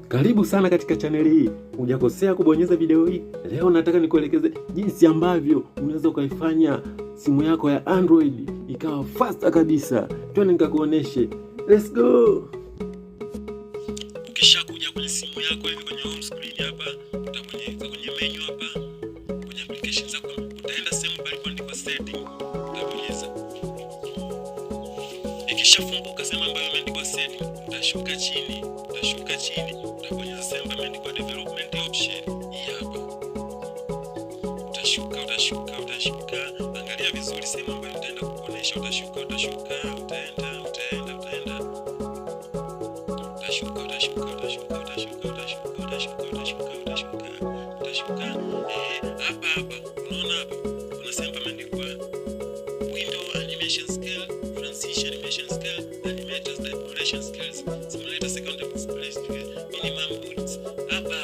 Karibu sana katika chaneli hii. Hujakosea kubonyeza video hii. Leo nataka nikuelekeze jinsi ambavyo unaweza ukaifanya simu yako ya Android ikawa faster kabisa. Twende nikakuoneshe. Let's go. Ukishakuja kwenye simu yako hivi kwenye home screen hapa, utabonyeza kwenye menu hapa. Kwenye applications zako utaenda sehemu palipoandikwa setting, utabonyeza. Ikishafunguka sehemu ambayo imeandikwa setting, utashuka chini, utabonyeza sehemu imeandikwa development option. Hii hapa. Utashuka. Angalia vizuri sehemu ambayo utaenda kuonesha, utashuka, utaenda. Hapa unaona hapa kuna sehemu imeandikwa window animation scale, transition animation scale, animators manipulation scales, simulator second display scale, minimum boots. Hapa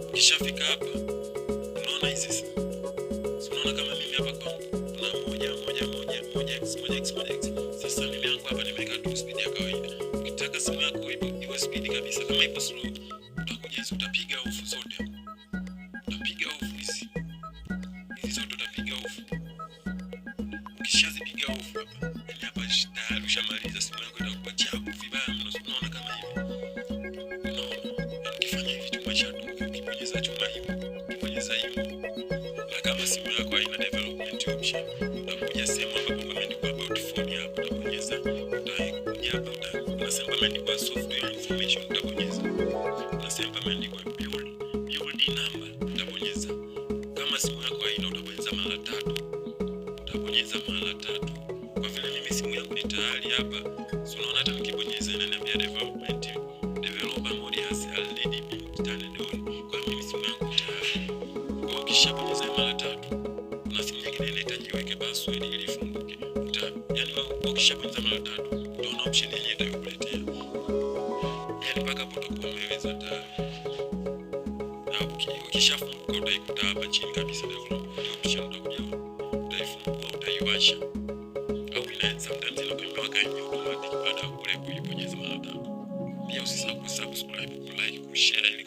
ukishafika hapa unaona hizi, unaona kama mimi hapa kwa kuna moja x. Sasa mimi yangu hapa nimeweka tu speed ya kawaida. Ukitaka simu yako iwe speed kabisa, kama ipo slow utakuja utapiga off zote. Utapiga off hizi zote, utapiga off. Ukishazipiga off hapa, yani hapa tayari ushamaliza, simu yako itakuwa chapu vibaya mno. Unaona kama hivi, unaona ukifanya hivi chuma cha tu, ukibonyeza chuma hivi, na kama simu yako haina development option, utakuja sehemu ambapo imeandikwa about phone hapa, utabonyeza. Utakuja hapa, kuna sehemu imeandikwa software information, utabonyeza. Kuna sehemu imeandikwa build number, utabonyeza. Kama simu yako haina, utabonyeza mara 3. Kwa vile mimi simu yangu ni tayari hapa, so unaona hata nikibonyeza inaniambia developer mode has already been turned on. Kwa mimi simu yangu tayari. Kwa ukishabonyeza mara 3, kuna simu nyingine inahitaji uweke password ili ifunguke. Yani ukishabonyeza mara 3, utaona option yenyewe itakuletea. Yani mpaka hapo utakuwa umeweza tayari. Na ukishafunguka utaikuta hapa chini kabisa development option, utaifungua, utaiwasha. Sometimes inakuwa kama automatic baada ya kule kuibonyeza mara 3. Pia usisahau kusubscribe, like, kushare ili